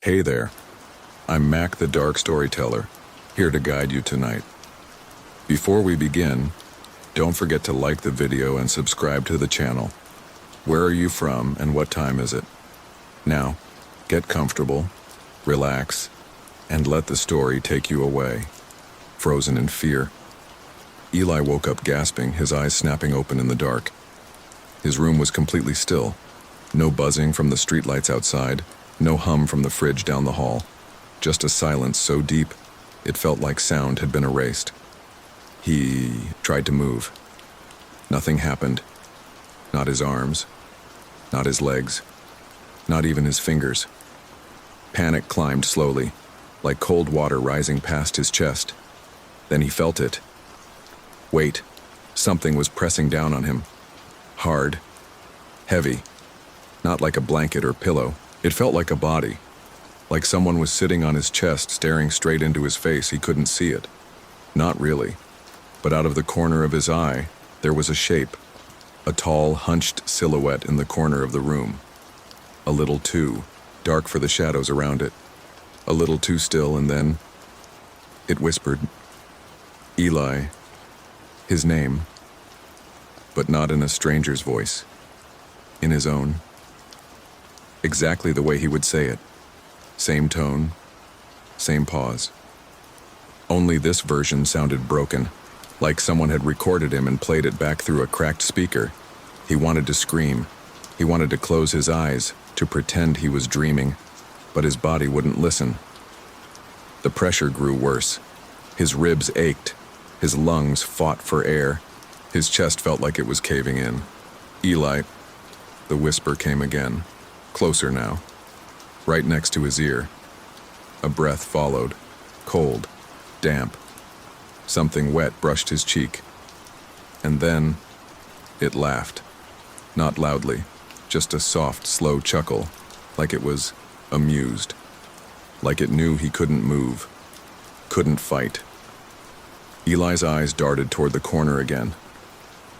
Hey there, I'm MAK The Dark Storyteller, here to guide you tonight. Before we begin, don't forget to like the video and subscribe to the channel. Where are you from and what time is it? Now, get comfortable, relax, and let the story take you away. Frozen in fear, Eli woke up gasping, his eyes snapping open in the dark. His room was completely still. No buzzing from the streetlights outside, no hum from the fridge down the hall. Just a silence so deep, it felt like sound had been erased. He tried to move. Nothing happened. Not his arms, not his legs, not even his fingers. Panic climbed slowly, like cold water rising past his chest. Then he felt it. Weight. Something was pressing down on him. Hard. Heavy. Not like a blanket or pillow. It felt like a body. Like someone was sitting on his chest, staring straight into his face. He couldn't see it. Not really. But out of the corner of his eye, there was a shape. A tall, hunched silhouette in the corner of the room. A little too dark for the shadows around it. A little too still, and then it whispered, Eli, his name, but not in a stranger's voice, in his own. Exactly the way he would say it. Same tone, same pause. Only this version sounded broken, like someone had recorded him and played it back through a cracked speaker. He wanted to scream. He wanted to close his eyes, to pretend he was dreaming, but his body wouldn't listen. The pressure grew worse. His ribs ached. His lungs fought for air. His chest felt like it was caving in. Eli, the whisper came again. Closer now, right next to his ear. A breath followed, cold, damp. Something wet brushed his cheek. And then, it laughed. Not loudly, just a soft, slow chuckle, like it was amused. Like it knew he couldn't move, couldn't fight. Eli's eyes darted toward the corner again.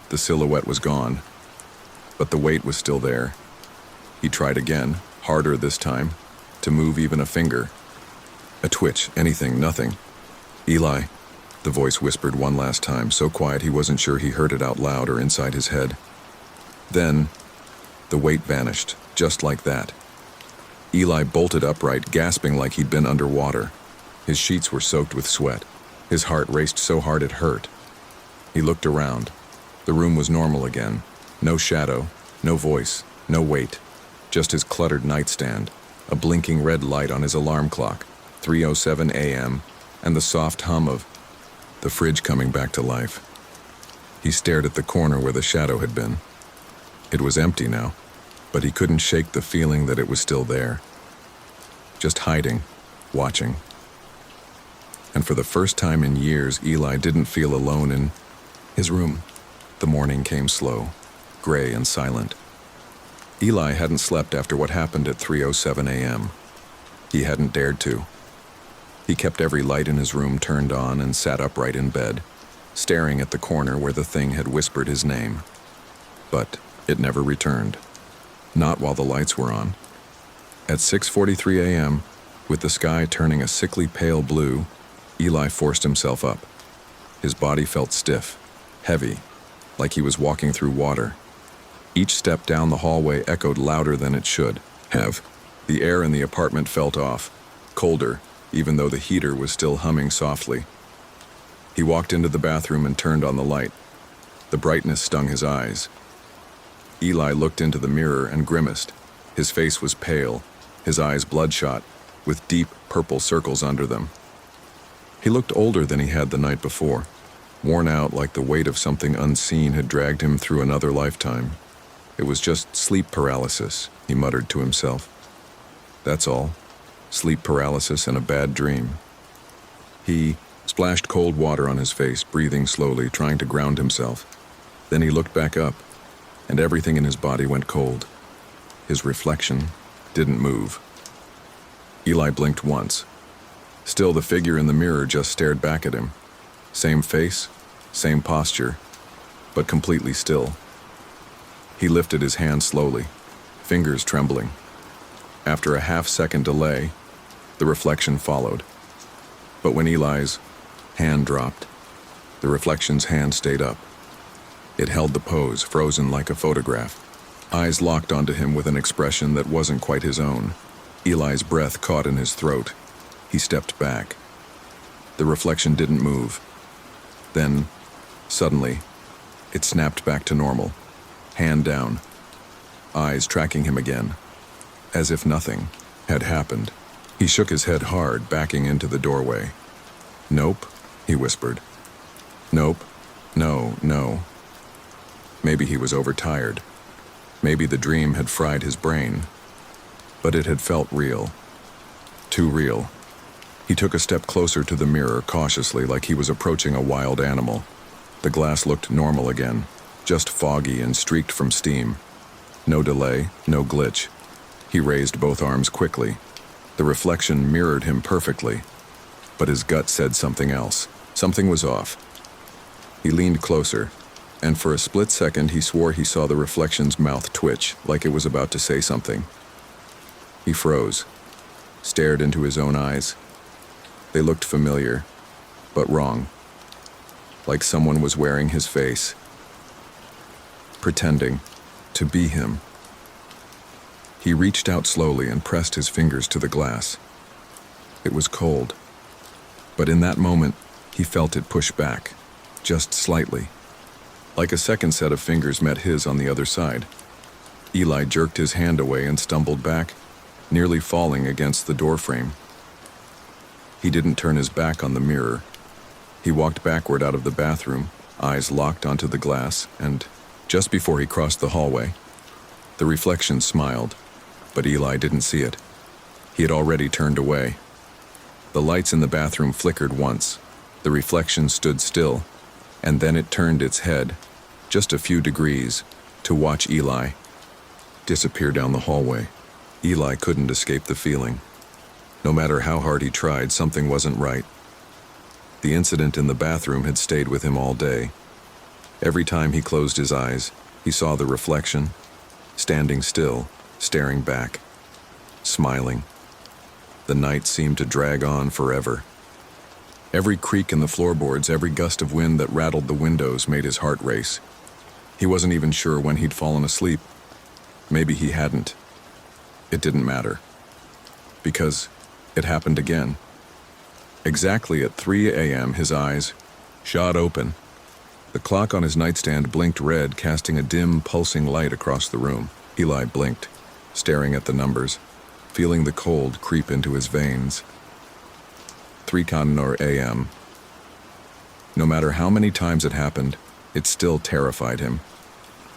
The silhouette was gone, but the weight was still there. He tried again, harder this time, to move even a finger. A twitch, anything, nothing. Eli, the voice whispered one last time, so quiet he wasn't sure he heard it out loud or inside his head. Then, the weight vanished, just like that. Eli bolted upright, gasping like he'd been underwater. His sheets were soaked with sweat. His heart raced so hard it hurt. He looked around. The room was normal again. No shadow, no voice, no weight. Just his cluttered nightstand, a blinking red light on his alarm clock, 3:07 a.m., and the soft hum of the fridge coming back to life. He stared at the corner where the shadow had been. It was empty now, but he couldn't shake the feeling that it was still there. Just hiding, watching. And for the first time in years, Eli didn't feel alone in his room. The morning came slow, gray and silent. Eli hadn't slept after what happened at 3:07 a.m. He hadn't dared to. He kept every light in his room turned on and sat upright in bed, staring at the corner where the thing had whispered his name. But it never returned. Not while the lights were on. At 6:43 a.m., with the sky turning a sickly pale blue, Eli forced himself up. His body felt stiff, heavy, like he was walking through water. Each step down the hallway echoed louder than it should have. The air in the apartment felt off, colder, even though the heater was still humming softly. He walked into the bathroom and turned on the light. The brightness stung his eyes. Eli looked into the mirror and grimaced. His face was pale, his eyes bloodshot, with deep purple circles under them. He looked older than he had the night before, worn out like the weight of something unseen had dragged him through another lifetime. It was just sleep paralysis, he muttered to himself. That's all. Sleep paralysis and a bad dream. He splashed cold water on his face, breathing slowly, trying to ground himself. Then he looked back up, and everything in his body went cold. His reflection didn't move. Eli blinked once. Still, the figure in the mirror just stared back at him. Same face, same posture, but completely still. He lifted his hand slowly, fingers trembling. After a half-second delay, The reflection followed. But when Eli's hand dropped, the reflection's hand stayed up. It held the pose, frozen like a photograph. Eyes locked onto him with an expression that wasn't quite his own. Eli's breath caught in his throat. He stepped back. The reflection didn't move. Then, suddenly, it snapped back to normal. Hand down. Eyes tracking him again. As if nothing had happened. He shook his head hard, backing into the doorway. "Nope," he whispered. "Nope. No. Maybe he was overtired. Maybe the dream had fried his brain. But it had felt real. Too real. He took a step closer to the mirror, cautiously, like he was approaching a wild animal. The glass looked normal again, just foggy and streaked from steam. No delay, no glitch. He raised both arms quickly. The reflection mirrored him perfectly. But his gut said something else. Something was off. He leaned closer, and for a split second he swore he saw the reflection's mouth twitch, like it was about to say something. He froze, stared into his own eyes. They looked familiar, but wrong. Like someone was wearing his face, pretending to be him. He reached out slowly and pressed his fingers to the glass. It was cold, but in that moment, he felt it push back, just slightly. Like a second set of fingers met his on the other side. Eli jerked his hand away and stumbled back, nearly falling against the doorframe. He didn't turn his back on the mirror. He walked backward out of the bathroom, eyes locked onto the glass, and just before he crossed the hallway, the reflection smiled, but Eli didn't see it. He had already turned away. The lights in the bathroom flickered once. The reflection stood still, and then it turned its head, just a few degrees, to watch Eli disappear down the hallway. Eli couldn't escape the feeling. No matter how hard he tried, something wasn't right. The incident in the bathroom had stayed with him all day. Every time he closed his eyes, he saw the reflection, standing still, staring back, smiling. The night seemed to drag on forever. Every creak in the floorboards, every gust of wind that rattled the windows made his heart race. He wasn't even sure when he'd fallen asleep. Maybe he hadn't. It didn't matter. Because it happened again. Exactly at 3 a.m., his eyes shot open. The clock on his nightstand blinked red, casting a dim, pulsing light across the room. Eli blinked, staring at the numbers, feeling the cold creep into his veins. 3 a.m. No matter how many times it happened, it still terrified him.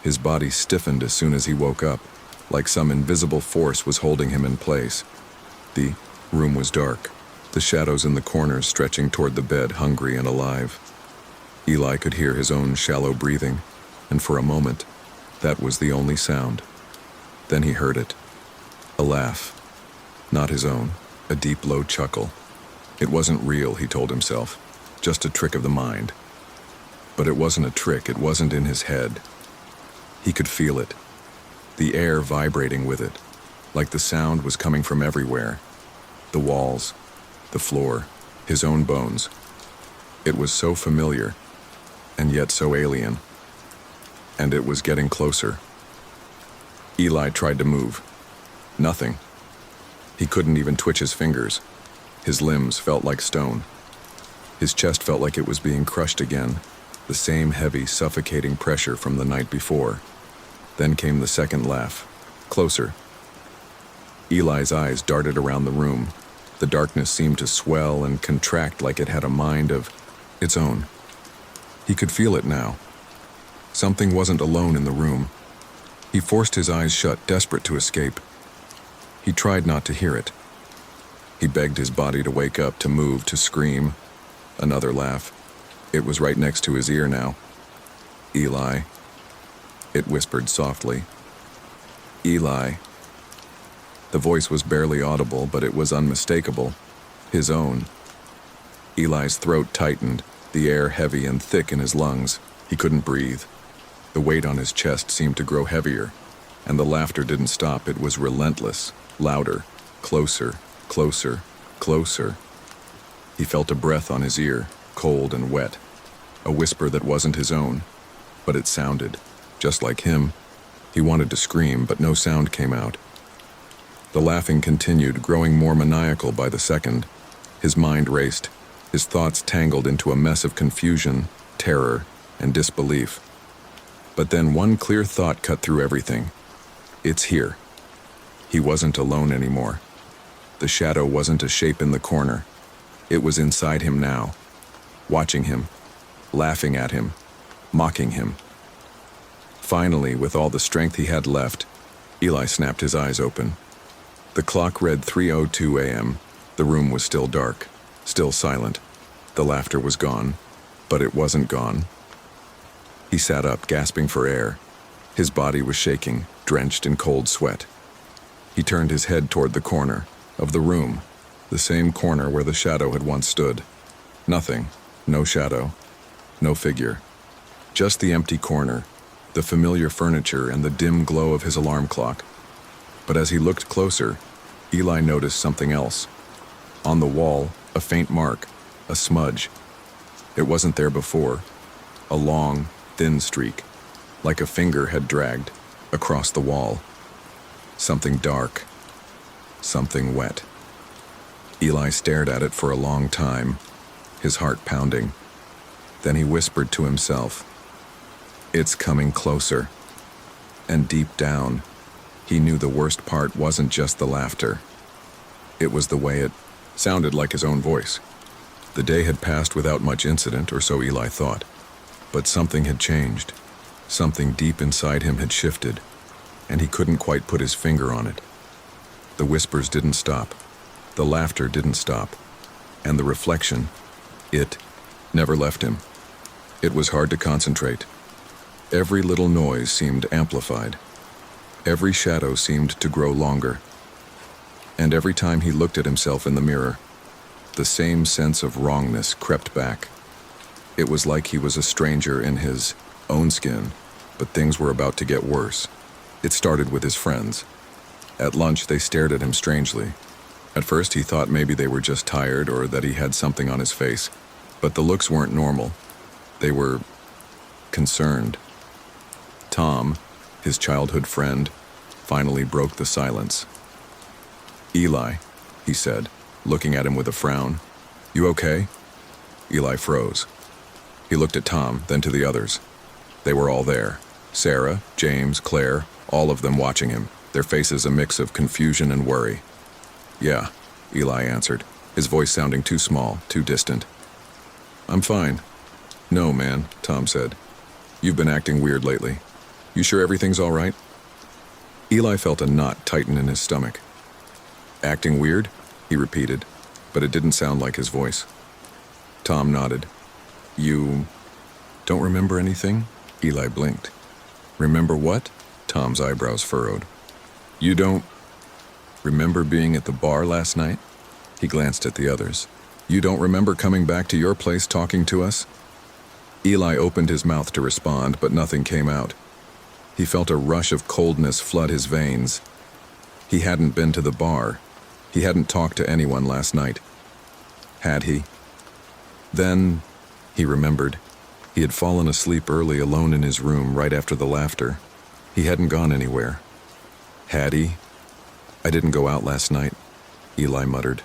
His body stiffened as soon as he woke up, like some invisible force was holding him in place. The room was dark, the shadows in the corners stretching toward the bed, hungry and alive. Eli could hear his own shallow breathing, and for a moment, that was the only sound. Then he heard it. A laugh. Not his own. A deep, low chuckle. It wasn't real, he told himself. Just a trick of the mind. But it wasn't a trick, it wasn't in his head. He could feel it. The air vibrating with it, like the sound was coming from everywhere. The walls, the floor, his own bones. It was so familiar, and yet so alien. And it was getting closer. Eli tried to move. Nothing. He couldn't even twitch his fingers. His limbs felt like stone. His chest felt like it was being crushed again, the same heavy, suffocating pressure from the night before. Then came the second laugh. Closer. Eli's eyes darted around the room. The darkness seemed to swell and contract like it had a mind of its own. He could feel it now. Something wasn't alone in the room. He forced his eyes shut, desperate to escape. He tried not to hear it. He begged his body to wake up, to move, to scream. Another laugh. It was right next to his ear now. Eli. It whispered softly. Eli. The voice was barely audible, but it was unmistakable. His own. Eli's throat tightened, the air heavy and thick in his lungs. He couldn't breathe. The weight on his chest seemed to grow heavier, and the laughter didn't stop. It was relentless, louder, closer, closer, closer. He felt a breath on his ear, cold and wet, a whisper that wasn't his own, but it sounded just like him. He wanted to scream, but no sound came out. The laughing continued, growing more maniacal by the second. His mind raced, his thoughts tangled into a mess of confusion, terror, and disbelief. But then one clear thought cut through everything. It's here. He wasn't alone anymore. The shadow wasn't a shape in the corner. It was inside him now, watching him, laughing at him, mocking him. Finally, with all the strength he had left, Eli snapped his eyes open. The clock read 3:02 a.m. The room was still dark, still silent. The laughter was gone, but it wasn't gone. He sat up, gasping for air. His body was shaking, drenched in cold sweat. He turned his head toward the corner of the room, the same corner where the shadow had once stood. Nothing, no shadow, no figure. Just the empty corner, the familiar furniture, and the dim glow of his alarm clock. But as he looked closer, Eli noticed something else. On the wall, a faint mark, a smudge. It wasn't there before. A long, thin streak, like a finger had dragged across the wall. Something dark, something wet. Eli stared at it for a long time, his heart pounding. Then he whispered to himself, "It's coming closer." And deep down, he knew the worst part wasn't just the laughter. It was the way it sounded like his own voice. The day had passed without much incident, or so Eli thought. But something had changed. Something deep inside him had shifted, and he couldn't quite put his finger on it. The whispers didn't stop. The laughter didn't stop. And the reflection, it never left him. It was hard to concentrate. Every little noise seemed amplified. Every shadow seemed to grow longer. And every time he looked at himself in the mirror, the same sense of wrongness crept back. It was like he was a stranger in his own skin, but things were about to get worse. It started with his friends. At lunch, they stared at him strangely. At first, he thought maybe they were just tired or that he had something on his face, but the looks weren't normal. They were concerned. Tom, his childhood friend, finally broke the silence. "Eli," he said, looking at him with a frown. "You okay?" Eli froze. He looked at Tom, then to the others. They were all there. Sarah, James, Claire, all of them watching him, their faces a mix of confusion and worry. "Yeah," Eli answered, his voice sounding too small, too distant. "I'm fine." "No, man," Tom said. "You've been acting weird lately. You sure everything's all right?" Eli felt a knot tighten in his stomach. "Acting weird?" he repeated, but it didn't sound like his voice. Tom nodded. "You don't remember anything?" Eli blinked. "Remember what?" Tom's eyebrows furrowed. "You don't remember being at the bar last night?" He glanced at the others. "You don't remember coming back to your place talking to us?" Eli opened his mouth to respond, but nothing came out. He felt a rush of coldness flood his veins. He hadn't been to the bar. He hadn't talked to anyone last night. Had he? Then he remembered. He had fallen asleep early alone in his room right after the laughter. He hadn't gone anywhere. Had he? "I didn't go out last night," Eli muttered.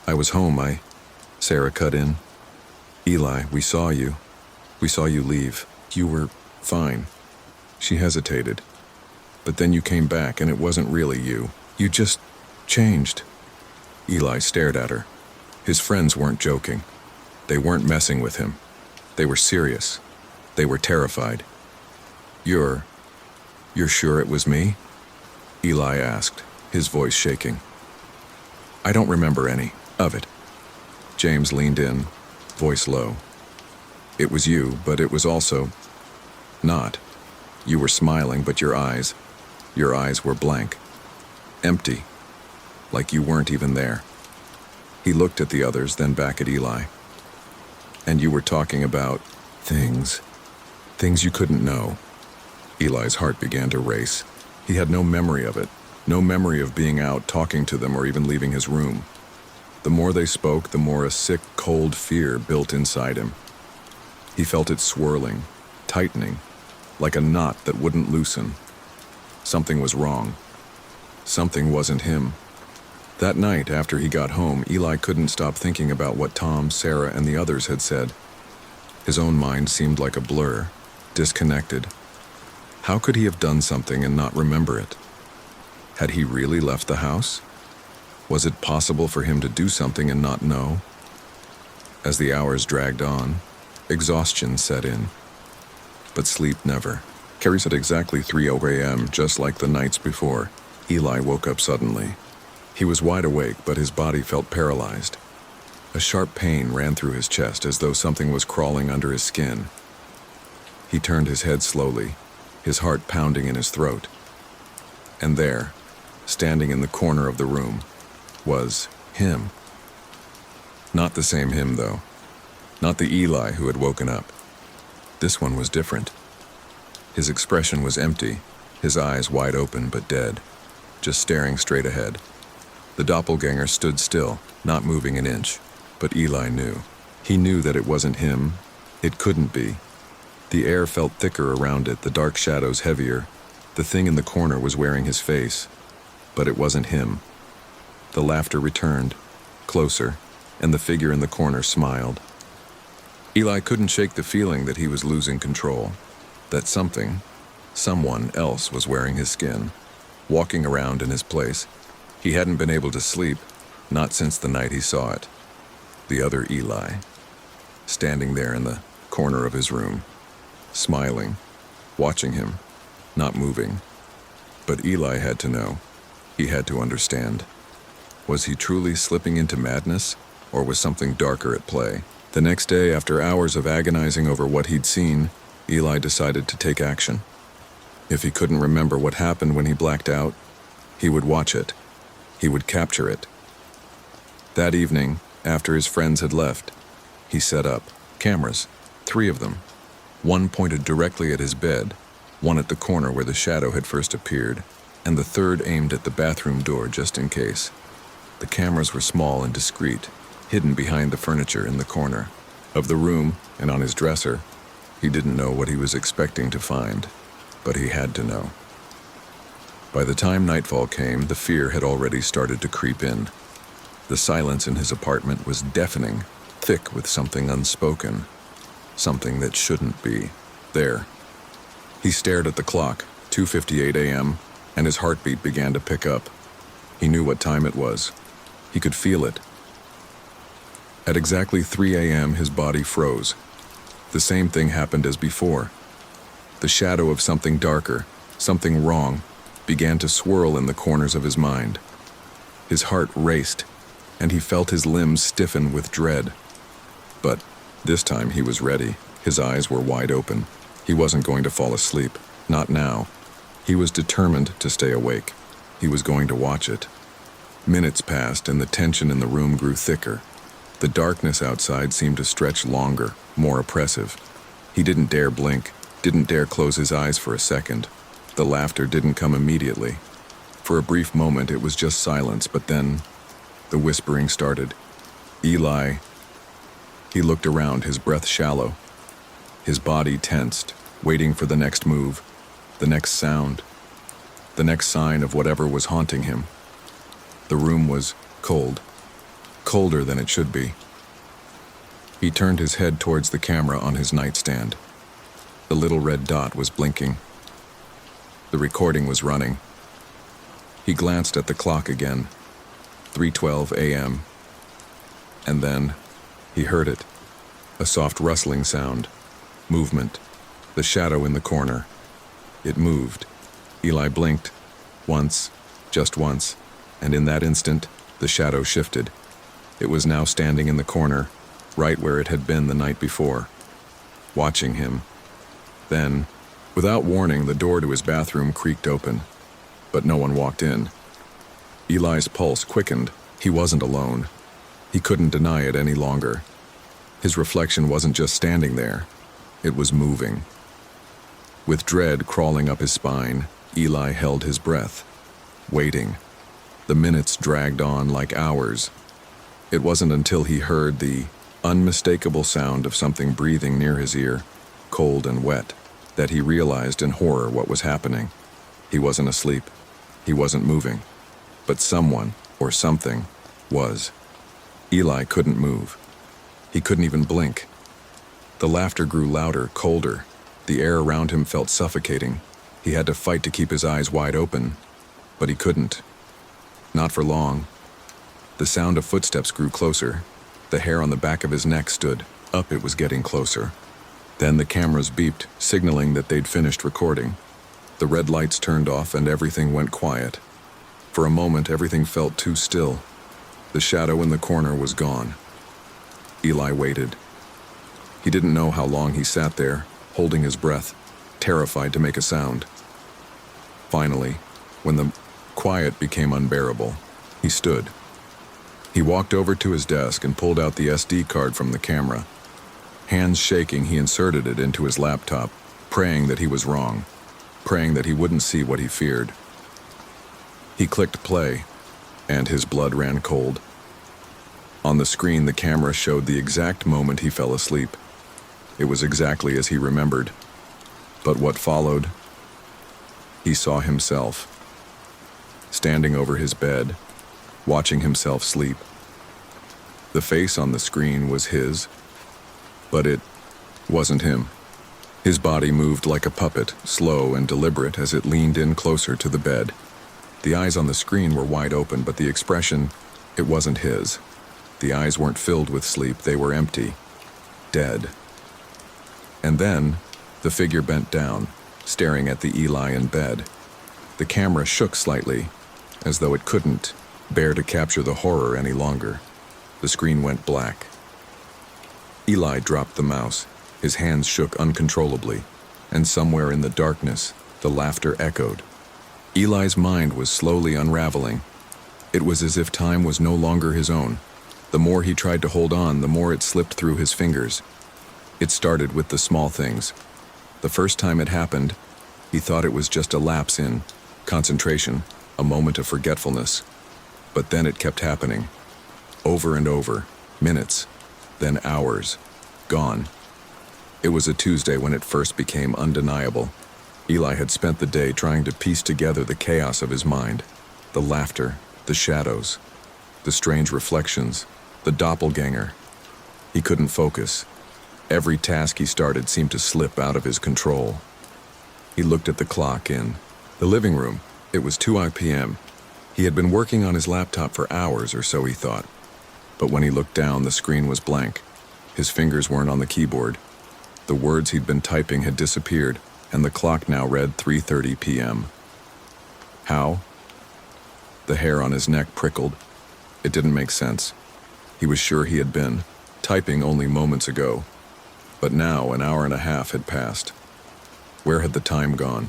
"I was home, Sarah cut in. "Eli, we saw you. We saw you leave. You were fine." She hesitated. "But then you came back and it wasn't really you. You just changed." Eli stared at her. His friends weren't joking. They weren't messing with him. They were serious. They were terrified. You're sure it was me?" Eli asked, his voice shaking. "I don't remember any of it." James leaned in, voice low. "It was you, but it was also not. You were smiling, but your eyes were blank. Empty. Like you weren't even there." He looked at the others, then back at Eli. "And you were talking about things you couldn't know." Eli's heart began to race. He had no memory of it, no memory of being out talking to them or even leaving his room. The more they spoke, the more a sick, cold fear built inside him. He felt it swirling, tightening, like a knot that wouldn't loosen. Something was wrong. Something wasn't him. That night, after he got home, Eli couldn't stop thinking about what Tom, Sarah, and the others had said. His own mind seemed like a blur, disconnected. How could he have done something and not remember it? Had he really left the house? Was it possible for him to do something and not know? As the hours dragged on, exhaustion set in. But sleep never. Carries at exactly 3:00 a.m., just like the nights before. Eli woke up suddenly. He was wide awake, but his body felt paralyzed. A sharp pain ran through his chest as though something was crawling under his skin. He turned his head slowly, his heart pounding in his throat. And there, standing in the corner of the room, was him. Not the same him, though. Not the Eli who had woken up. This one was different. His expression was empty, his eyes wide open but dead, just staring straight ahead. The doppelganger stood still, not moving an inch, but Eli knew. He knew that it wasn't him. It couldn't be. The air felt thicker around it, the dark shadows heavier. The thing in the corner was wearing his face, but it wasn't him. The laughter returned, closer, and the figure in the corner smiled. Eli couldn't shake the feeling that he was losing control, that someone else was wearing his skin, walking around in his place. He hadn't been able to sleep, not since the night he saw it. The other Eli, standing there in the corner of his room, smiling, watching him, not moving. But Eli had to know. He had to understand. Was he truly slipping into madness, or was something darker at play? The next day, after hours of agonizing over what he'd seen, Eli decided to take action. If he couldn't remember what happened when he blacked out, he would watch it. He would capture it. That evening, after his friends had left, he set up cameras, 3 of them. One pointed directly at his bed, one at the corner where the shadow had first appeared, and the third aimed at the bathroom door just in case. The cameras were small and discreet, hidden behind the furniture in the corner of the room and on his dresser. He didn't know what he was expecting to find, but he had to know. By the time nightfall came, the fear had already started to creep in. The silence in his apartment was deafening, thick with something unspoken, something that shouldn't be there. He stared at the clock, 2:58 a.m., and his heartbeat began to pick up. He knew what time it was. He could feel it. At exactly 3 a.m., his body froze. The same thing happened as before. The shadow of something darker, something wrong, began to swirl in the corners of his mind. His heart raced, and he felt his limbs stiffen with dread. But this time he was ready. His eyes were wide open. He wasn't going to fall asleep. Not now. He was determined to stay awake. He was going to watch it. Minutes passed, and the tension in the room grew thicker. The darkness outside seemed to stretch longer, more oppressive. He didn't dare blink, didn't dare close his eyes for a second. The laughter didn't come immediately. For a brief moment, it was just silence, but then the whispering started. Eli. He looked around, his breath shallow. His body tensed, waiting for the next move, the next sound, the next sign of whatever was haunting him. The room was cold, colder than it should be. He turned his head towards the camera on his nightstand. The little red dot was blinking. The recording was running. He glanced at the clock again, 3:12 a.m. And then he heard it, a soft rustling sound, movement, the shadow in the corner. It moved. Eli blinked, once, just once, and in that instant, the shadow shifted. It was now standing in the corner, right where it had been the night before, watching him. Then, without warning, the door to his bathroom creaked open, but no one walked in. Eli's pulse quickened. He wasn't alone. He couldn't deny it any longer. His reflection wasn't just standing there. It was moving. With dread crawling up his spine, Eli held his breath, waiting. The minutes dragged on like hours. It wasn't until he heard the unmistakable sound of something breathing near his ear, cold and wet, that he realized in horror what was happening. He wasn't asleep. He wasn't moving. But someone, or something, was. Eli couldn't move. He couldn't even blink. The laughter grew louder, colder. The air around him felt suffocating. He had to fight to keep his eyes wide open, but he couldn't. Not for long. The sound of footsteps grew closer. The hair on the back of his neck stood up. It was getting closer. Then the cameras beeped, signaling that they'd finished recording. The red lights turned off and everything went quiet. For a moment, everything felt too still. The shadow in the corner was gone. Eli waited. He didn't know how long he sat there, holding his breath, terrified to make a sound. Finally, when the quiet became unbearable, he stood. He walked over to his desk and pulled out the SD card from the camera. Hands shaking, he inserted it into his laptop, praying that he was wrong, praying that he wouldn't see what he feared. He clicked play, and his blood ran cold. On the screen, the camera showed the exact moment he fell asleep. It was exactly as he remembered. But what followed? He saw himself, standing over his bed, watching himself sleep. The face on the screen was his, but it wasn't him. His body moved like a puppet, slow and deliberate as it leaned in closer to the bed. The eyes on the screen were wide open, but the expression, it wasn't his. The eyes weren't filled with sleep, they were empty, dead. And then, the figure bent down, staring at the Eli in bed. The camera shook slightly, as though it couldn't bear to capture the horror any longer. The screen went black. Eli dropped the mouse. His hands shook uncontrollably, and somewhere in the darkness, the laughter echoed. Eli's mind was slowly unraveling. It was as if time was no longer his own. The more he tried to hold on, the more it slipped through his fingers. It started with the small things. The first time it happened, he thought it was just a lapse in concentration, a moment of forgetfulness. But then it kept happening. Over and over. Minutes. Then hours. Gone. It was a Tuesday when it first became undeniable. Eli had spent the day trying to piece together the chaos of his mind. The laughter, the shadows, the strange reflections, the doppelganger. He couldn't focus. Every task he started seemed to slip out of his control. He looked at the clock in the living room. It was 2 p.m. He had been working on his laptop for hours or so, he thought. But when he looked down, the screen was blank. His fingers weren't on the keyboard. The words he'd been typing had disappeared, and the clock now read 3:30 p.m. How? The hair on his neck prickled. It didn't make sense. He was sure he had been typing only moments ago. But now an hour and a half had passed. Where had the time gone?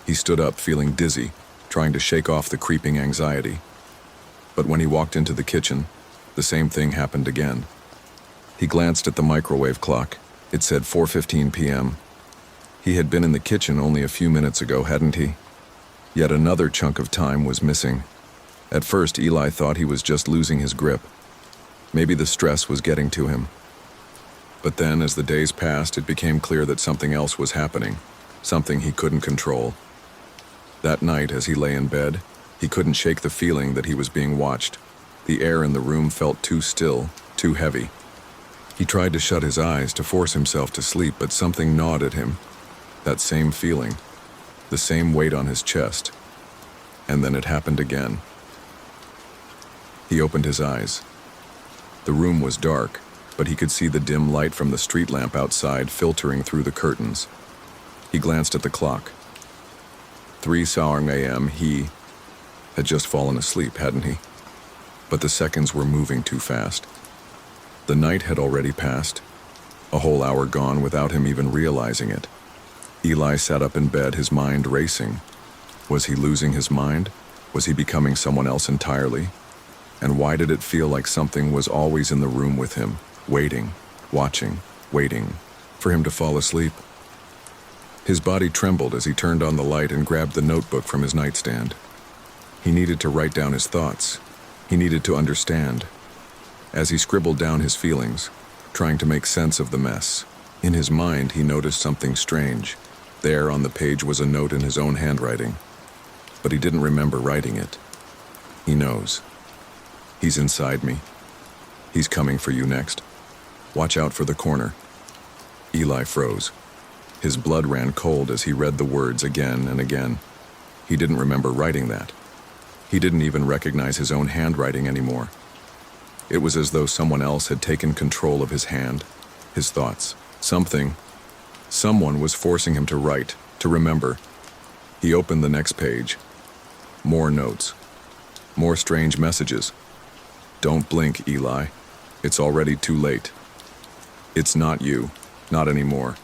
He stood up, feeling dizzy, trying to shake off the creeping anxiety. But when he walked into the kitchen, the same thing happened again. He glanced at the microwave clock. It said 4:15 p.m. He had been in the kitchen only a few minutes ago, hadn't he? Yet another chunk of time was missing. At first, Eli thought he was just losing his grip. Maybe the stress was getting to him. But then, as the days passed, it became clear that something else was happening, something he couldn't control. That night, as he lay in bed, he couldn't shake the feeling that he was being watched. The air in the room felt too still, too heavy. He tried to shut his eyes to force himself to sleep, but something gnawed at him. That same feeling, the same weight on his chest. And then it happened again. He opened his eyes. The room was dark, but he could see the dim light from the street lamp outside filtering through the curtains. He glanced at the clock. 3 a.m. He had just fallen asleep, hadn't he? But the seconds were moving too fast. The night had already passed, a whole hour gone without him even realizing it. Eli sat up in bed, his mind racing. Was he losing his mind? Was he becoming someone else entirely? And why did it feel like something was always in the room with him, waiting, watching, waiting, for him to fall asleep? His body trembled as he turned on the light and grabbed the notebook from his nightstand. He needed to write down his thoughts. He needed to understand. As he scribbled down his feelings, trying to make sense of the mess, in his mind he noticed something strange. There on the page was a note in his own handwriting, but he didn't remember writing it. He knows. He's inside me. He's coming for you next. Watch out for the corner. Eli froze. His blood ran cold as he read the words again and again. He didn't remember writing that. He didn't even recognize his own handwriting anymore. It was as though someone else had taken control of his hand, his thoughts. Someone was forcing him to write, to remember. He opened the next page. More notes. More strange messages. Don't blink, Eli. It's already too late. It's not you. Not anymore.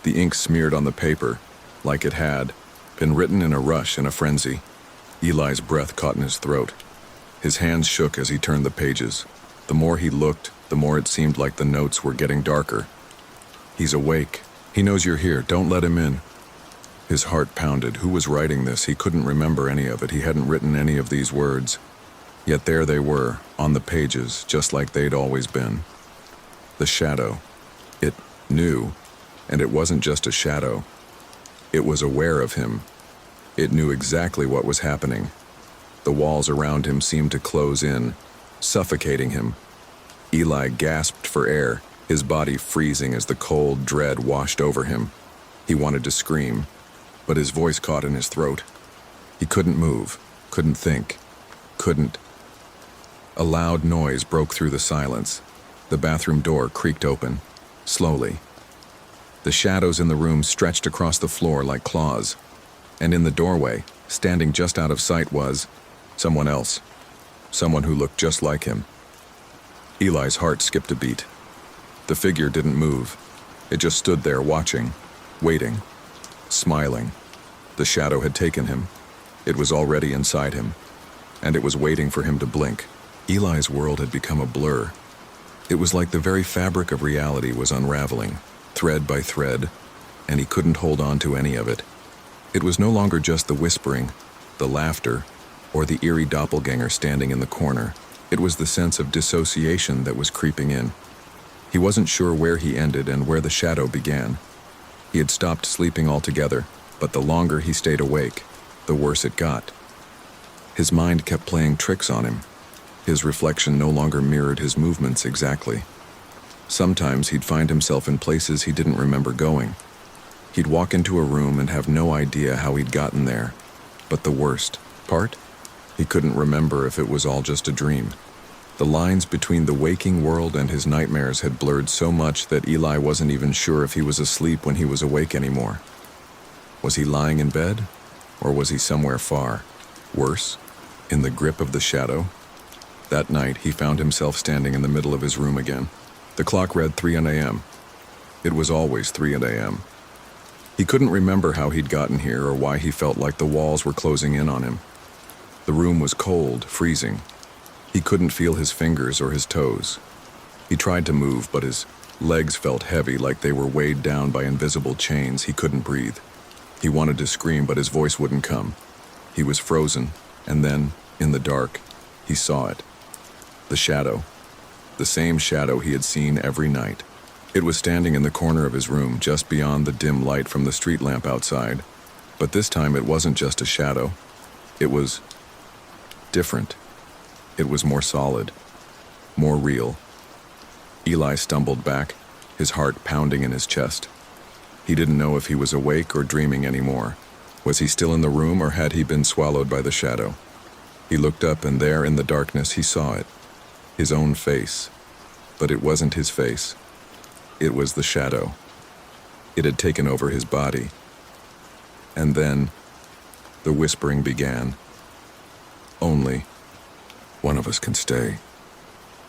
The ink smeared on the paper, like it had been written in a rush, in a frenzy. Eli's breath caught in his throat. His hands shook as he turned the pages. The more he looked, the more it seemed like the notes were getting darker. He's awake. He knows you're here. Don't let him in. His heart pounded. Who was writing this? He couldn't remember any of it. He hadn't written any of these words. Yet there they were, on the pages, just like they'd always been. The shadow. It knew, and it wasn't just a shadow. It was aware of him. It knew exactly what was happening. The walls around him seemed to close in, suffocating him. Eli gasped for air, his body freezing as the cold dread washed over him. He wanted to scream, but his voice caught in his throat. He couldn't move, couldn't think, couldn't. A loud noise broke through the silence. The bathroom door creaked open, slowly. The shadows in the room stretched across the floor like claws, and in the doorway, standing just out of sight, was someone else, someone who looked just like him. Eli's heart skipped a beat. The figure didn't move. It just stood there watching, waiting, smiling. The shadow had taken him. It was already inside him, and it was waiting for him to blink. Eli's world had become a blur. It was like the very fabric of reality was unraveling, thread by thread, and he couldn't hold on to any of it. It was no longer just the whispering, the laughter, or the eerie doppelganger standing in the corner. It was the sense of dissociation that was creeping in. He wasn't sure where he ended and where the shadow began. He had stopped sleeping altogether, but the longer he stayed awake, the worse it got. His mind kept playing tricks on him. His reflection no longer mirrored his movements exactly. Sometimes he'd find himself in places he didn't remember going. He'd walk into a room and have no idea how he'd gotten there. But the worst part? He couldn't remember if it was all just a dream. The lines between the waking world and his nightmares had blurred so much that Eli wasn't even sure if he was asleep when he was awake anymore. Was he lying in bed? Or was he somewhere far, worse, in the grip of the shadow? That night, he found himself standing in the middle of his room again. The clock read 3 a.m. It was always 3 a.m. He couldn't remember how he'd gotten here or why he felt like the walls were closing in on him. The room was cold, freezing. He couldn't feel his fingers or his toes. He tried to move, but his legs felt heavy, like they were weighed down by invisible chains. He couldn't breathe. He wanted to scream, but his voice wouldn't come. He was frozen, and then, in the dark, he saw it. The shadow. The same shadow he had seen every night. It was standing in the corner of his room, just beyond the dim light from the street lamp outside. But this time it wasn't just a shadow. It was different. It was more solid, more real. Eli stumbled back, his heart pounding in his chest. He didn't know if he was awake or dreaming anymore. Was he still in the room, or had he been swallowed by the shadow? He looked up, and there in the darkness he saw it. His own face. But it wasn't his face. It was the shadow. It had taken over his body. And then, the whispering began. Only one of us can stay.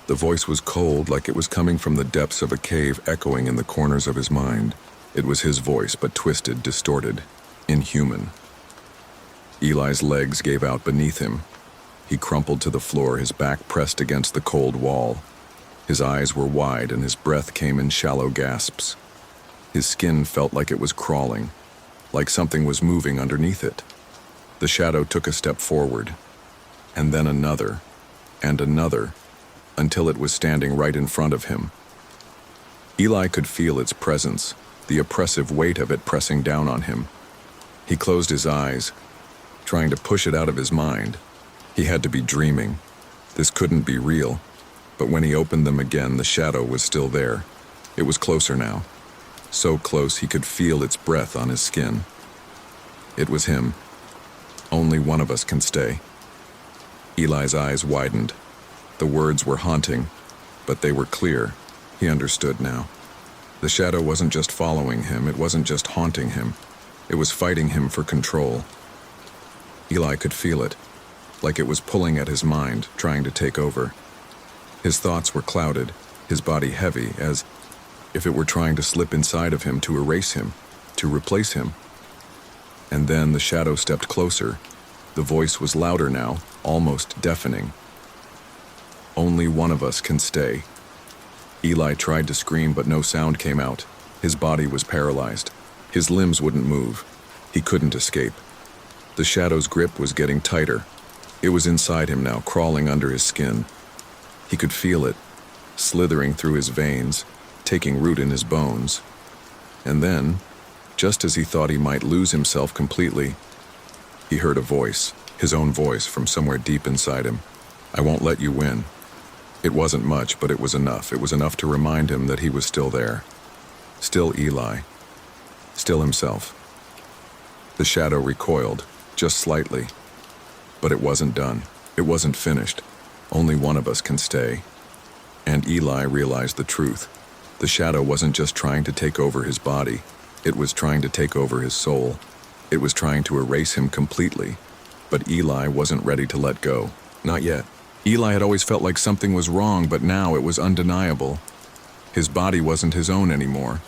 The voice was cold, like it was coming from the depths of a cave, echoing in the corners of his mind. It was his voice, but twisted, distorted, inhuman. Eli's legs gave out beneath him. He crumpled to the floor, his back pressed against the cold wall. His eyes were wide, and his breath came in shallow gasps. His skin felt like it was crawling, like something was moving underneath it. The shadow took a step forward, and then another, and another. until it was standing right in front of him. Eli could feel its presence, the oppressive weight of it pressing down on him. He closed his eyes, trying to push it out of his mind. He had to be dreaming. This couldn't be real. But when he opened them again, the shadow was still there. It was closer now. So close he could feel its breath on his skin. It was him. Only one of us can stay. Eli's eyes widened. The words were haunting, but they were clear. He understood now. The shadow wasn't just following him, it wasn't just haunting him. It was fighting him for control. Eli could feel it, like it was pulling at his mind, trying to take over. His thoughts were clouded, his body heavy, as if it were trying to slip inside of him to erase him, to replace him. And then the shadow stepped closer. The voice was louder now, almost deafening. Only one of us can stay. Eli tried to scream, but no sound came out. His body was paralyzed. His limbs wouldn't move. He couldn't escape. The shadow's grip was getting tighter. It was inside him now, crawling under his skin. He could feel it, slithering through his veins, taking root in his bones. And then, just as he thought he might lose himself completely, he heard a voice, his own voice from somewhere deep inside him. "I won't let you win." It wasn't much, but it was enough. It was enough to remind him that he was still there. Still Eli. Still himself. The shadow recoiled, just slightly. But it wasn't done. It wasn't finished. Only one of us can stay. And Eli realized the truth. The shadow wasn't just trying to take over his body. It was trying to take over his soul. It was trying to erase him completely. But Eli wasn't ready to let go. Not yet. Eli had always felt like something was wrong, but now it was undeniable. His body wasn't his own anymore.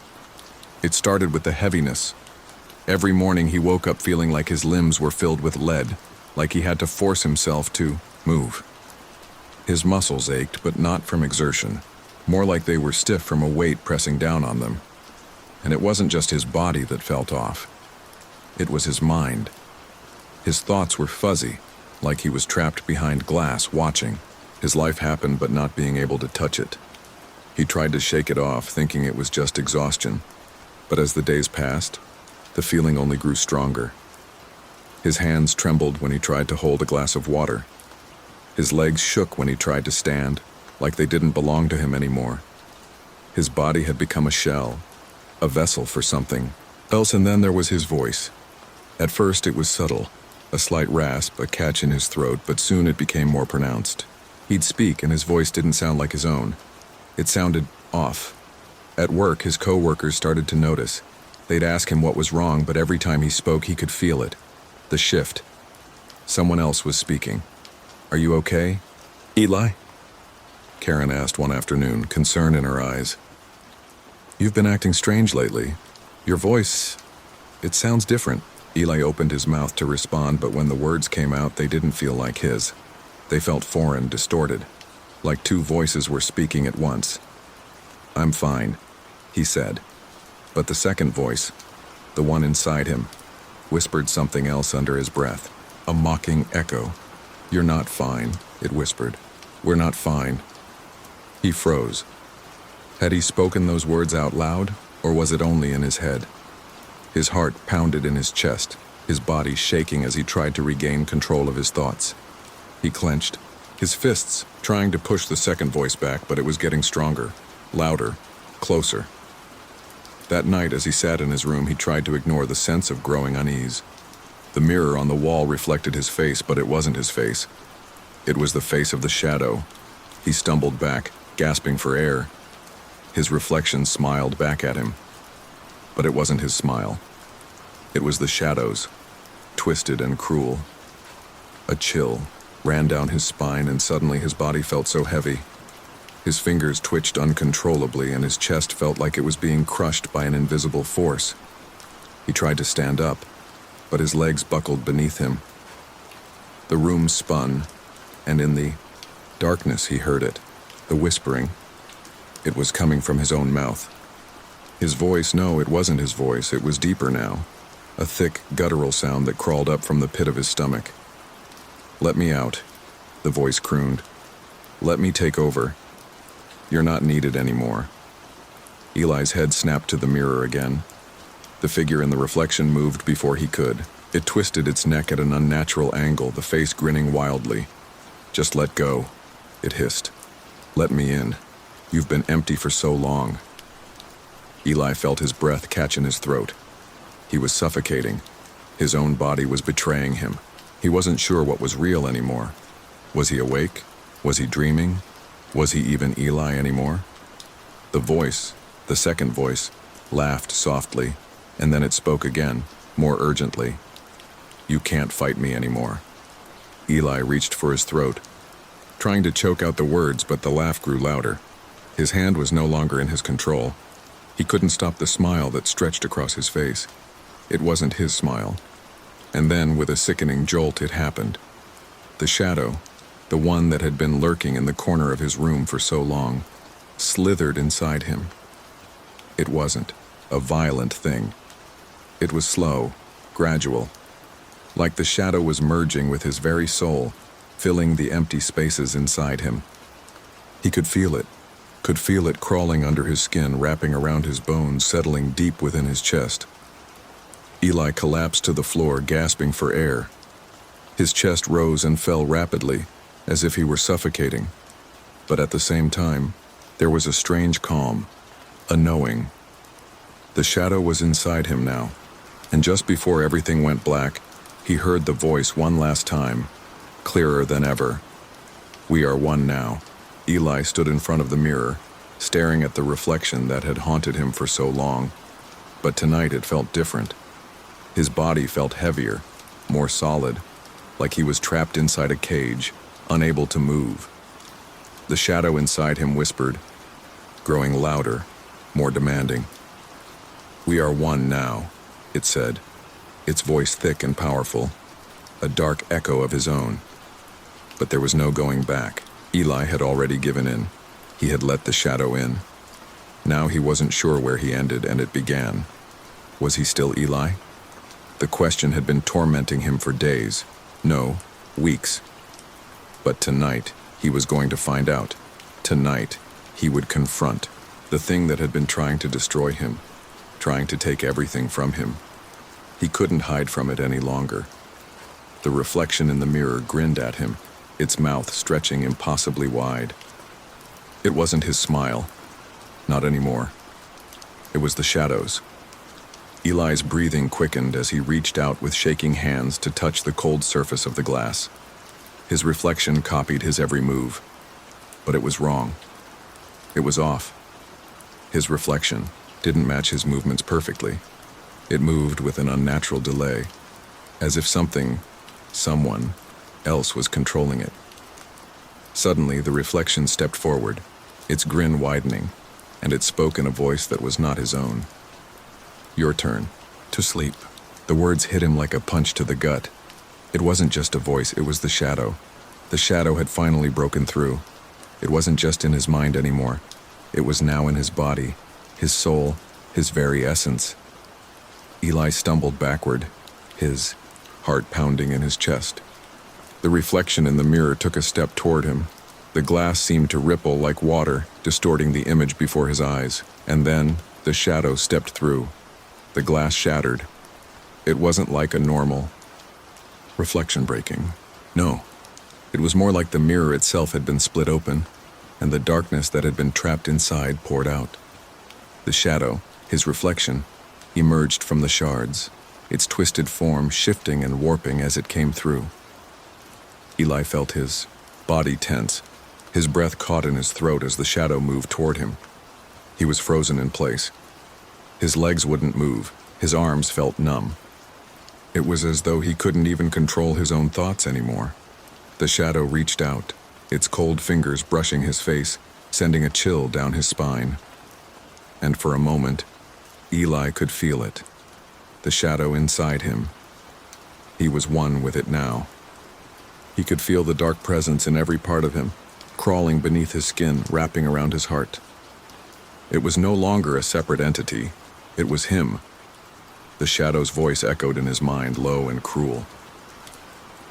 It started with the heaviness. Every morning he woke up feeling like his limbs were filled with lead, like he had to force himself to move. His muscles ached, but not from exertion, more like they were stiff from a weight pressing down on them. And it wasn't just his body that felt off. It was his mind. His thoughts were fuzzy, like he was trapped behind glass, watching. His life happened, but not being able to touch it. He tried to shake it off, thinking it was just exhaustion. But as the days passed, the feeling only grew stronger. His hands trembled when he tried to hold a glass of water. His legs shook when he tried to stand, like they didn't belong to him anymore. His body had become a shell, a vessel for something else, and then there was his voice. At first it was subtle, a slight rasp, a catch in his throat, but soon it became more pronounced. He'd speak, and his voice didn't sound like his own. It sounded off. At work, his co-workers started to notice. They'd ask him what was wrong, but every time he spoke, he could feel it. The shift. Someone else was speaking. "Are you okay, Eli?" Karen asked one afternoon, concern in her eyes. "You've been acting strange lately. Your voice, it sounds different." Eli opened his mouth to respond, but when the words came out, they didn't feel like his. They felt foreign, distorted, like two voices were speaking at once. "I'm fine," he said. But the second voice, the one inside him, whispered something else under his breath, a mocking echo. "You're not fine," it whispered. "We're not fine." He froze. Had he spoken those words out loud, or was it only in his head? His heart pounded in his chest, his body shaking as he tried to regain control of his thoughts. He clenched, his fists trying to push the second voice back, but it was getting stronger, louder, closer. That night, as he sat in his room, he tried to ignore the sense of growing unease. The mirror on the wall reflected his face, but it wasn't his face. It was the face of the shadow. He stumbled back, gasping for air. His reflection smiled back at him. But it wasn't his smile. It was the shadow's, twisted and cruel. A chill ran down his spine, and suddenly his body felt so heavy. His fingers twitched uncontrollably, and his chest felt like it was being crushed by an invisible force. He tried to stand up, but his legs buckled beneath him. The room spun, and in the darkness he heard it, the whispering. It was coming from his own mouth. His voice, no, it wasn't his voice, it was deeper now. A thick, guttural sound that crawled up from the pit of his stomach. "Let me out," the voice crooned. Let me take over. You're not needed anymore. Eli's head snapped to the mirror again. The figure in the reflection moved before he could. It twisted its neck at an unnatural angle, the face grinning wildly. Just let go, it hissed. Let me in. You've been empty for so long. Eli felt his breath catch in his throat. He was suffocating. His own body was betraying him. He wasn't sure what was real anymore. Was he awake? Was he dreaming? Was he even Eli anymore? The voice, the second voice, laughed softly, and then it spoke again, more urgently. You can't fight me anymore. Eli reached for his throat, trying to choke out the words, but the laugh grew louder. His hand was no longer in his control. He couldn't stop the smile that stretched across his face. It wasn't his smile. And then, with a sickening jolt, it happened. The shadow, the one that had been lurking in the corner of his room for so long, slithered inside him. It wasn't a violent thing. It was slow, gradual, like the shadow was merging with his very soul, filling the empty spaces inside him. He could feel it crawling under his skin, wrapping around his bones, settling deep within his chest. Eli collapsed to the floor, gasping for air. His chest rose and fell rapidly, as if he were suffocating. But at the same time, there was a strange calm, a knowing. The shadow was inside him now, and just before everything went black, he heard the voice one last time, clearer than ever. We are one now. Eli stood in front of the mirror, staring at the reflection that had haunted him for so long. But tonight it felt different. His body felt heavier, more solid, like he was trapped inside a cage, unable to move. The shadow inside him whispered, growing louder, more demanding. We are one now, it said, its voice thick and powerful, a dark echo of his own. But there was no going back. Eli had already given in. He had let the shadow in. Now he wasn't sure where he ended and it began. Was he still Eli? The question had been tormenting him for days. No, weeks. But tonight, he was going to find out. Tonight, he would confront the thing that had been trying to destroy him, trying to take everything from him. He couldn't hide from it any longer. The reflection in the mirror grinned at him, its mouth stretching impossibly wide. It wasn't his smile. Not anymore. It was the shadows. Eli's breathing quickened as he reached out with shaking hands to touch the cold surface of the glass. His reflection copied his every move. But it was wrong. It was off. His reflection didn't match his movements perfectly. It moved with an unnatural delay, as if someone else was controlling it. Suddenly, the reflection stepped forward, its grin widening, and it spoke in a voice that was not his own. Your turn. To sleep. The words hit him like a punch to the gut. It wasn't just a voice, it was the shadow. The shadow had finally broken through. It wasn't just in his mind anymore. It was now in his body, his soul, his very essence. Eli stumbled backward, his heart pounding in his chest. The reflection in the mirror took a step toward him. The glass seemed to ripple like water, distorting the image before his eyes. And then, the shadow stepped through. The glass shattered. It wasn't like a normal reflection breaking. No. It was more like the mirror itself had been split open, and the darkness that had been trapped inside poured out. The shadow, his reflection, emerged from the shards, its twisted form shifting and warping as it came through. Eli felt his body tense, his breath caught in his throat as the shadow moved toward him. He was frozen in place. His legs wouldn't move, his arms felt numb. It was as though he couldn't even control his own thoughts anymore. The shadow reached out, its cold fingers brushing his face, sending a chill down his spine. And for a moment, Eli could feel it, the shadow inside him. He was one with it now. He could feel the dark presence in every part of him, crawling beneath his skin, wrapping around his heart. It was no longer a separate entity. It was him. The shadow's voice echoed in his mind, low and cruel.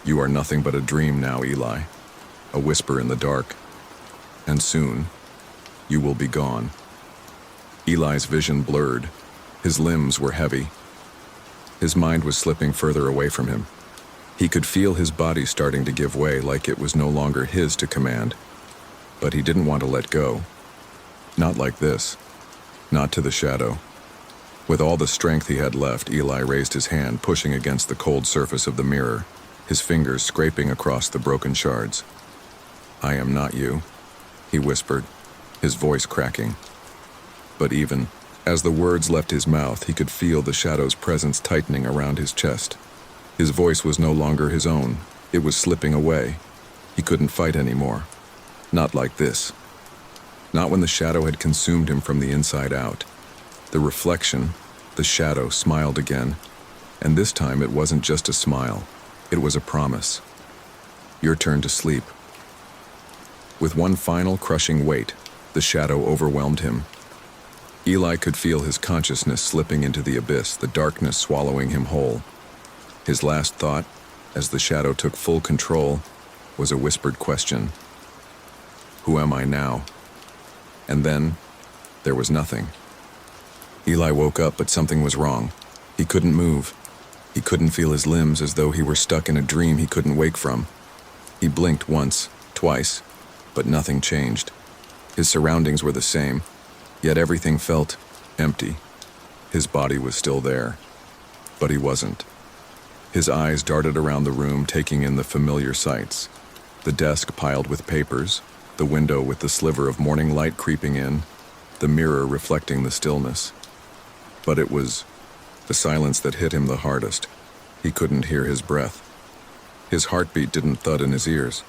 You are nothing but a dream now, Eli. A whisper in the dark. and soon, you will be gone. Eli's vision blurred. His limbs were heavy. His mind was slipping further away from him. He could feel his body starting to give way, like it was no longer his to command. But he didn't want to let go. Not like this. Not to the shadow. With all the strength he had left, Eli raised his hand, pushing against the cold surface of the mirror, his fingers scraping across the broken shards. "I am not you," he whispered, his voice cracking. But even as the words left his mouth, he could feel the shadow's presence tightening around his chest. His voice was no longer his own. It was slipping away. He couldn't fight anymore. Not like this. Not when the shadow had consumed him from the inside out. The reflection, the shadow, smiled again, and this time it wasn't just a smile. It was a promise. Your turn to sleep. With one final crushing weight, the shadow overwhelmed him. Eli could feel his consciousness slipping into the abyss, the darkness swallowing him whole. His last thought, as the shadow took full control, was a whispered question. Who am I now? And then, there was nothing. Eli woke up, but something was wrong. He couldn't move. He couldn't feel his limbs, as though he were stuck in a dream he couldn't wake from. He blinked once, twice, but nothing changed. His surroundings were the same, yet everything felt empty. His body was still there, but he wasn't. His eyes darted around the room, taking in the familiar sights. The desk piled with papers, the window with the sliver of morning light creeping in, the mirror reflecting the stillness. But it was the silence that hit him the hardest. He couldn't hear his breath. His heartbeat didn't thud in his ears.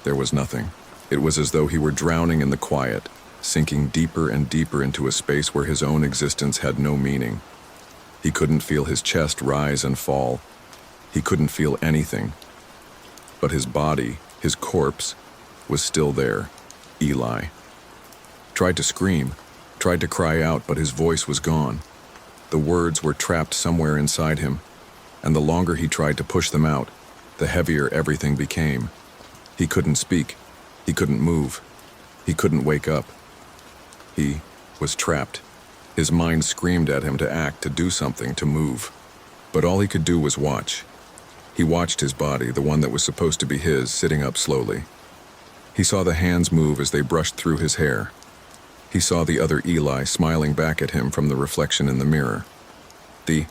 There was nothing. It was as though he were drowning in the quiet, sinking deeper and deeper into a space where his own existence had no meaning. He couldn't feel his chest rise and fall. He couldn't feel anything. But his body, his corpse, was still there. Eli. Tried to scream, tried to cry out, but his voice was gone. The words were trapped somewhere inside him, and the longer he tried to push them out, the heavier everything became. He couldn't speak. He couldn't move. He couldn't wake up. He was trapped. His mind screamed at him to act, to do something, to move. But all he could do was watch. He watched his body, the one that was supposed to be his, sitting up slowly. He saw the hands move as they brushed through his hair. He saw the other Eli smiling back at him from the reflection in the mirror. The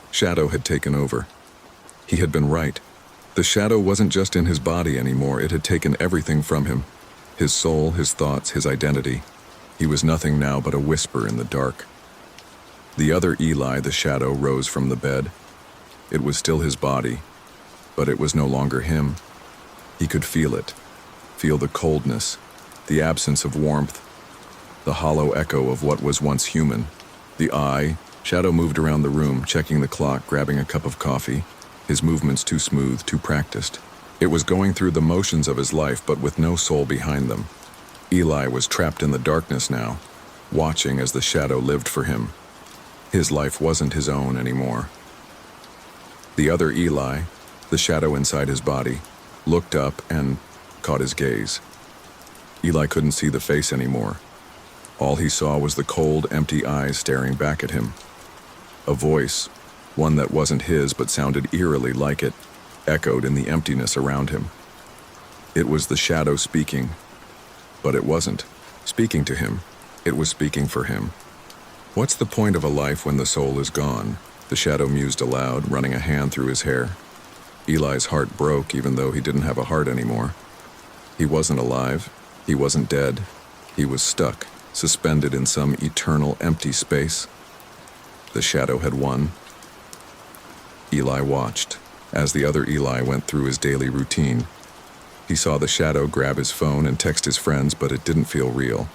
shadow had taken over. He had been right. The shadow wasn't just in his body anymore. It had taken everything from him. His soul, his thoughts, his identity. He was nothing now but a whisper in the dark. The other Eli, the shadow, rose from the bed. It was still his body, but it was no longer him. He could feel it. Feel the coldness, the absence of warmth, the hollow echo of what was once human. The shadow moved around the room, checking the clock, grabbing a cup of coffee, his movements too smooth, too practiced. It was going through the motions of his life, but with no soul behind them. Eli was trapped in the darkness now, watching as the shadow lived for him. His life wasn't his own anymore. The other Eli, the shadow inside his body, looked up and caught his gaze. Eli couldn't see the face anymore. All he saw was the cold, empty eyes staring back at him. A voice, one that wasn't his but sounded eerily like it, echoed in the emptiness around him. It was the shadow speaking, but it wasn't speaking to him. It was speaking for him. What's the point of a life when the soul is gone? The shadow mused aloud, running a hand through his hair. Eli's heart broke, even though he didn't have a heart anymore. He wasn't alive. He wasn't dead. He was stuck, suspended in some eternal empty space. The shadow had won. Eli watched as the other Eli went through his daily routine. He saw the shadow grab his phone and text his friends, but it didn't feel real.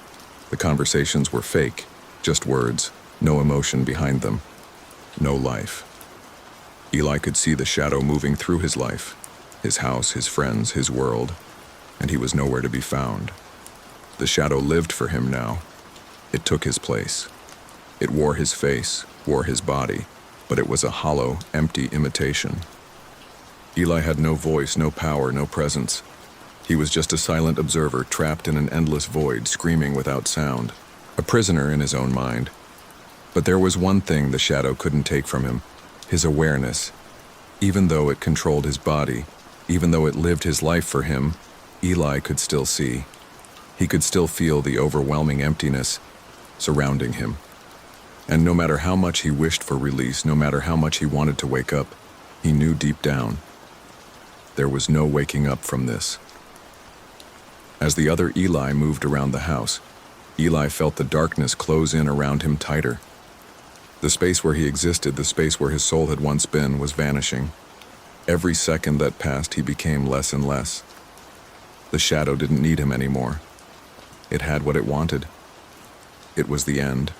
The conversations were fake, just words, no emotion behind them, no life. Eli could see the shadow moving through his life, his house, his friends, his world, and he was nowhere to be found. The shadow lived for him now. It took his place. It wore his face, wore his body, but it was a hollow, empty imitation. Eli had no voice, no power, no presence. He was just a silent observer trapped in an endless void, screaming without sound, a prisoner in his own mind. But there was one thing the shadow couldn't take from him: his awareness. Even though it controlled his body, even though it lived his life for him, Eli could still see. He could still feel the overwhelming emptiness surrounding him. And no matter how much he wished for release, no matter how much he wanted to wake up, he knew deep down there was no waking up from this. As the other Eli moved around the house, Eli felt the darkness close in around him tighter. The space where he existed, the space where his soul had once been, was vanishing. Every second that passed, he became less and less. The shadow didn't need him anymore. It had what it wanted. It was the end.